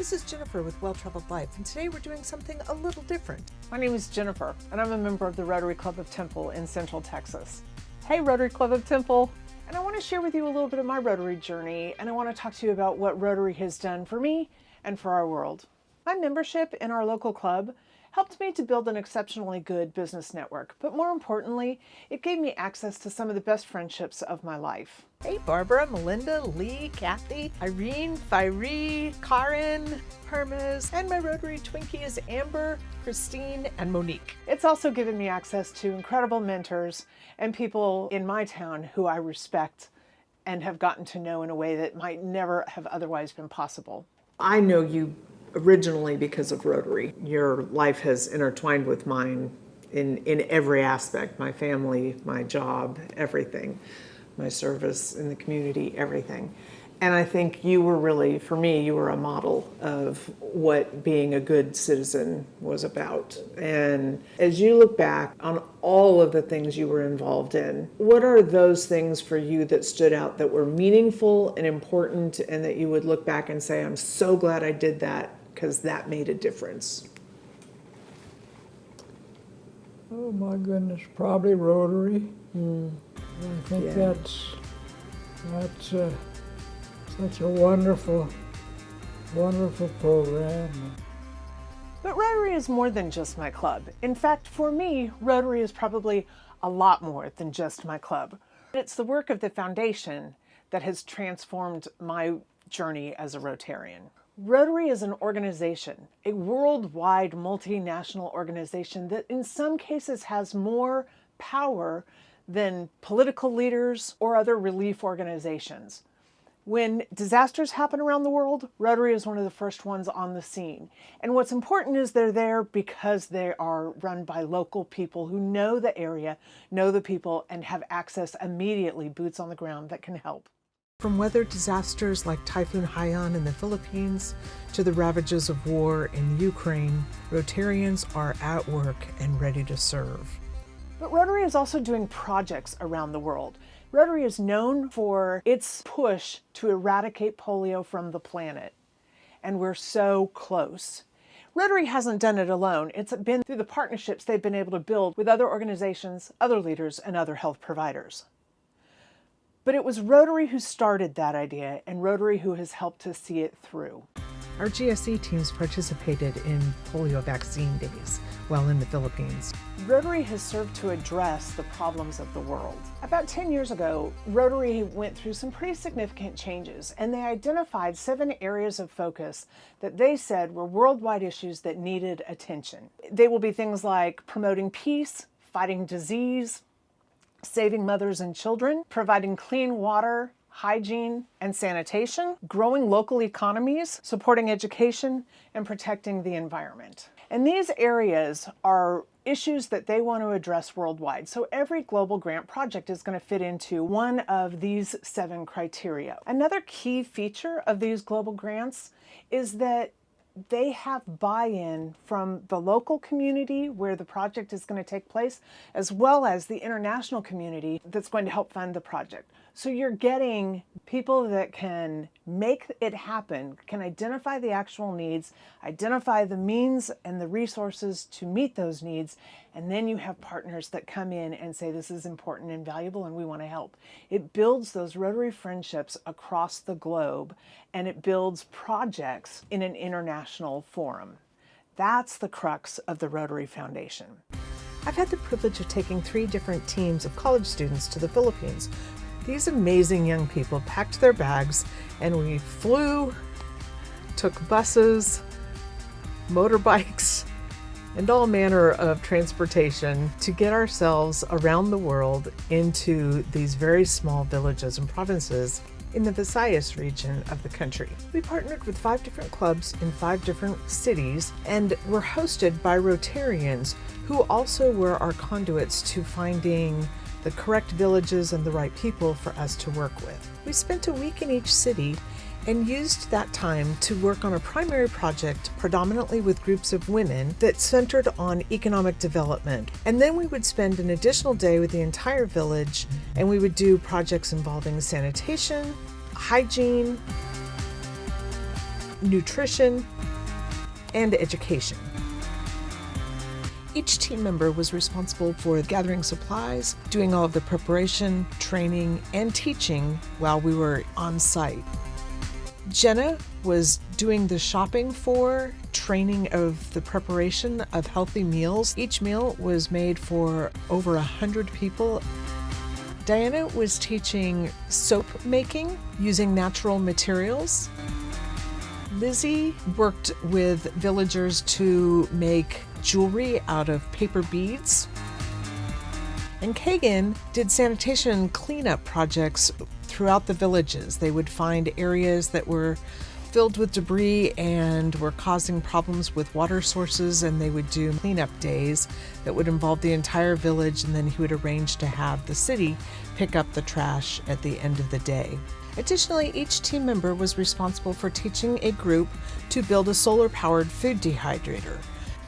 This is Jennifer with Well Traveled Life, and today we're doing something a little different. My name is Jennifer, and I'm a member of the Rotary Club of Temple in Central Texas. Hey, Rotary Club of Temple! And I want to share with you a little bit of my Rotary journey, and I want to talk to you about what Rotary has done for me and for our world. My membership in our local club helped me to build an exceptionally good business network, but more importantly, it gave me access to some of the best friendships of my life. Hey, Barbara, Melinda, Lee, Kathy, Irene, Firee, Karin, Hermes, and my Rotary Twinkie is Amber, Christine, and Monique. It's also given me access to incredible mentors and people in my town who I respect and have gotten to know in a way that might never have otherwise been possible. I know you originally because of Rotary. Your life has intertwined with mine in every aspect, my family, my job, everything, my service in the community, everything. And I think you were really, for me, you were a model of what being a good citizen was about. And as you look back on all of the things you were involved in, what are those things for you that stood out that were meaningful and important and that you would look back and say, I'm so glad I did that because that made a difference? Oh my goodness, probably Rotary. I think that's such a wonderful program. But Rotary is more than just my club. In fact, for me, Rotary is probably a lot more than just my club. It's the work of the foundation that has transformed my journey as a Rotarian. Rotary is an organization, a worldwide multinational organization that in some cases has more power than political leaders or other relief organizations. When disasters happen around the world, Rotary is one of the first ones on the scene. And what's important is they're there because they are run by local people who know the area, know the people, and have access immediately, boots on the ground, that can help. From weather disasters like Typhoon Haiyan in the Philippines to the ravages of war in Ukraine, Rotarians are at work and ready to serve. But Rotary is also doing projects around the world. Rotary is known for its push to eradicate polio from the planet, and we're so close. Rotary hasn't done it alone. It's been through the partnerships they've been able to build with other organizations, other leaders, and other health providers. But it was Rotary who started that idea, and Rotary who has helped to see it through. Our GSE teams participated in polio vaccine days while in the Philippines. Rotary has served to address the problems of the world. About 10 years ago, Rotary went through some pretty significant changes, and they identified 7 areas of focus that they said were worldwide issues that needed attention. They will be things like promoting peace, fighting disease, saving mothers and children, providing clean water, hygiene and sanitation, growing local economies, supporting education, and protecting the environment. And these areas are issues that they want to address worldwide. So every global grant project is going to fit into one of these 7 criteria. Another key feature of these global grants is that they have buy-in from the local community where the project is going to take place, as well as the international community that's going to help fund the project. So you're getting people that can make it happen, can identify the actual needs, identify the means and the resources to meet those needs, and then you have partners that come in and say, this is important and valuable and we want to help. It builds those Rotary friendships across the globe, and it builds projects in an international forum. That's the crux of the Rotary Foundation. I've had the privilege of taking 3 different teams of college students to the Philippines. These amazing young people packed their bags and we flew, took buses, motorbikes, and all manner of transportation to get ourselves around the world into these very small villages and provinces in the Visayas region of the country. We partnered with 5 different clubs in 5 different cities and were hosted by Rotarians who also were our conduits to finding the correct villages and the right people for us to work with. We spent a week in each city and used that time to work on a primary project predominantly with groups of women that centered on economic development. And then we would spend an additional day with the entire village and we would do projects involving sanitation, hygiene, nutrition, and education. Each team member was responsible for gathering supplies, doing all of the preparation, training, and teaching while we were on site. Jenna was doing the shopping for, training of the preparation of healthy meals. Each meal was made for over 100 people. Diana was teaching soap making using natural materials. Lizzie worked with villagers to make jewelry out of paper beads. And Kagan did sanitation cleanup projects throughout the villages. They would find areas that were filled with debris and were causing problems with water sources, and they would do cleanup days that would involve the entire village, and then he would arrange to have the city pick up the trash at the end of the day. Additionally, each team member was responsible for teaching a group to build a solar-powered food dehydrator.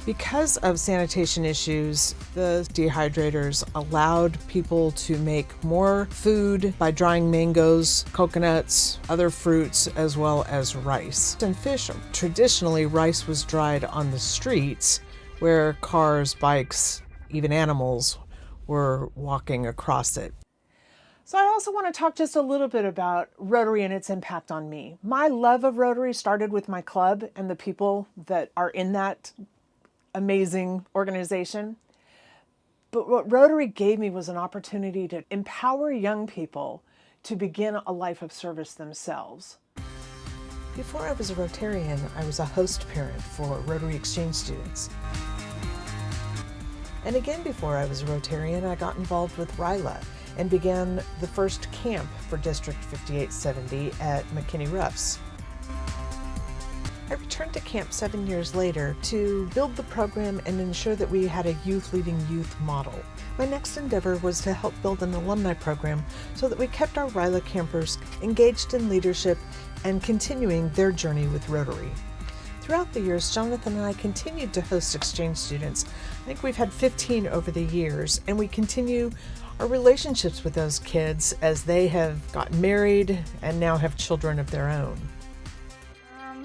Because of sanitation issues, the dehydrators allowed people to make more food by drying mangoes, coconuts, other fruits, as well as rice and fish. Traditionally, rice was dried on the streets where cars, bikes, even animals were walking across it. So I also want to talk just a little bit about Rotary and its impact on me. My love of Rotary started with my club and the people that are in that amazing organization. But what Rotary gave me was an opportunity to empower young people to begin a life of service themselves. Before I was a Rotarian, I was a host parent for Rotary exchange students. And again, before I was a Rotarian, I got involved with RYLA and began the first camp for District 5870 at McKinney Ruffs. I returned to camp 7 years later to build the program and ensure that we had a youth leading youth model. My next endeavor was to help build an alumni program so that we kept our RYLA campers engaged in leadership and continuing their journey with Rotary. Throughout the years, Jonathan and I continued to host exchange students. I think we've had 15 over the years, and we continue our relationships with those kids as they have gotten married and now have children of their own.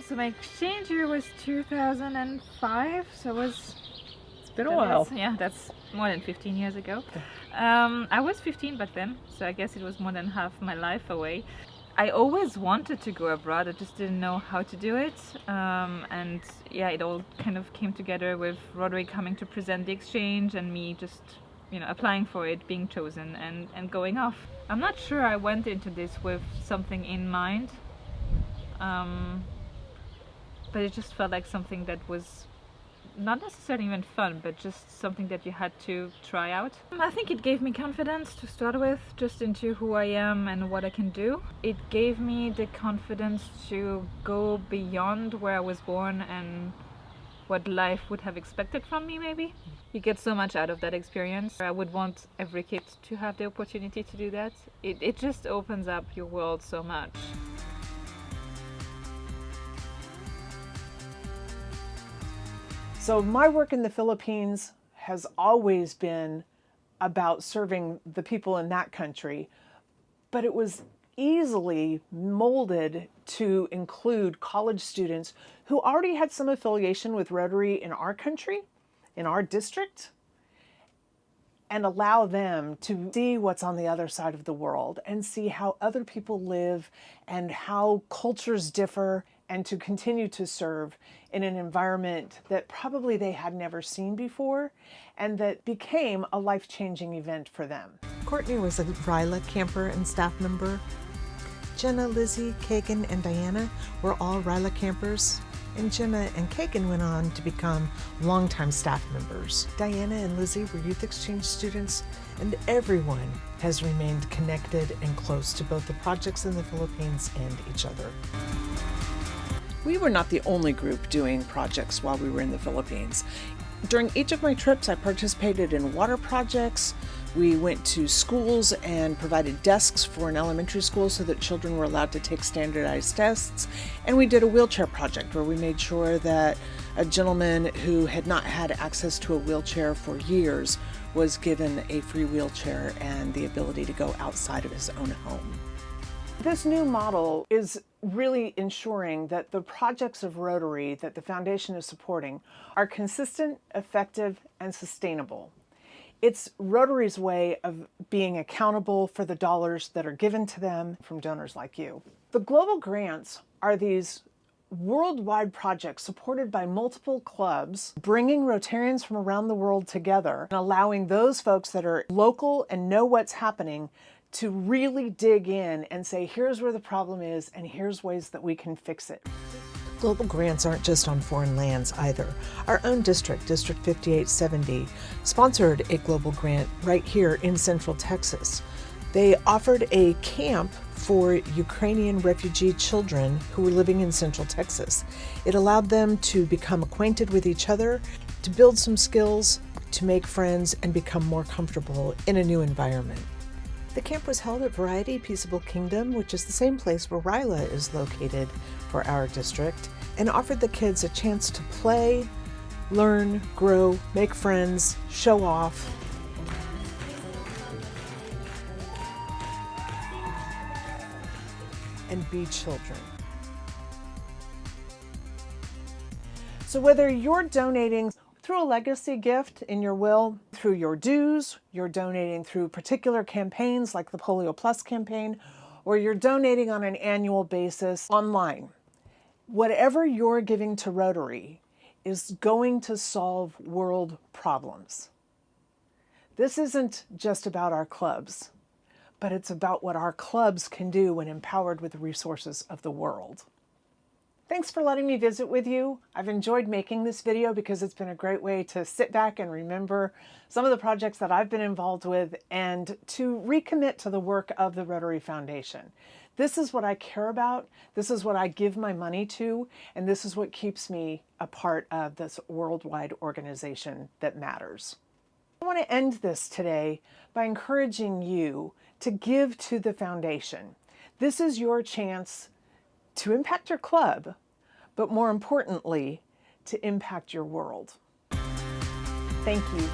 So my exchange year was 2005, so it's been a while. Yeah, that's more than 15 years ago. I was 15 back then, so I guess it was more than half my life away. I always wanted to go abroad, I just didn't know how to do it. And yeah, it all kind of came together with Rotary coming to present the exchange and me just, applying for it, being chosen and going off. I'm not sure I went into this with something in mind. But it just felt like something that was not necessarily even fun, but just something that you had to try out. I think it gave me confidence to start with, just into who I am and what I can do. It gave me the confidence to go beyond where I was born and what life would have expected from me, maybe. You get so much out of that experience. I would want every kid to have the opportunity to do that. It just opens up your world so much. So my work in the Philippines has always been about serving the people in that country, but it was easily molded to include college students who already had some affiliation with Rotary in our country, in our district, and allow them to see what's on the other side of the world and see how other people live and how cultures differ, and to continue to serve in an environment that probably they had never seen before and that became a life-changing event for them. Courtney was a RYLA camper and staff member. Jenna, Lizzie, Kagan, and Diana were all RYLA campers, and Jenna and Kagan went on to become longtime staff members. Diana and Lizzie were youth exchange students, and everyone has remained connected and close to both the projects in the Philippines and each other. We were not the only group doing projects while we were in the Philippines. During each of my trips, I participated in water projects. We went to schools and provided desks for an elementary school so that children were allowed to take standardized tests. And we did a wheelchair project where we made sure that a gentleman who had not had access to a wheelchair for years was given a free wheelchair and the ability to go outside of his own home. This new model is really ensuring that the projects of Rotary that the foundation is supporting are consistent, effective, and sustainable. It's Rotary's way of being accountable for the dollars that are given to them from donors like you. The global grants are these worldwide projects supported by multiple clubs, bringing Rotarians from around the world together and allowing those folks that are local and know what's happening to really dig in and say, here's where the problem is and here's ways that we can fix it. Global grants aren't just on foreign lands either. Our own district, District 5870, sponsored a global grant right here in Central Texas. They offered a camp for Ukrainian refugee children who were living in Central Texas. It allowed them to become acquainted with each other, to build some skills, to make friends, and become more comfortable in a new environment. The camp was held at Variety Peaceable Kingdom, which is the same place where Ryla is located for our district, and offered the kids a chance to play, learn, grow, make friends, show off. And be children. So whether you're donating through a legacy gift in your will, through your dues, you're donating through particular campaigns like the Polio Plus campaign, or you're donating on an annual basis online, whatever you're giving to Rotary is going to solve world problems. This isn't just about our clubs, but it's about what our clubs can do when empowered with the resources of the world. Thanks for letting me visit with you. I've enjoyed making this video because it's been a great way to sit back and remember some of the projects that I've been involved with and to recommit to the work of the Rotary Foundation. This is what I care about, this is what I give my money to, and this is what keeps me a part of this worldwide organization that matters. I want to end this today by encouraging you to give to the foundation. This is your chance to impact your club, but more importantly, to impact your world. Thank you.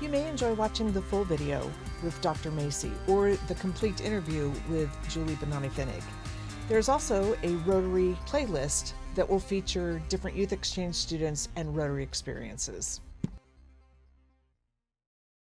You may enjoy watching the full video with Dr. Macy or the complete interview with Julie Benani-Finnig. There's also a Rotary playlist that will feature different youth exchange students and Rotary experiences.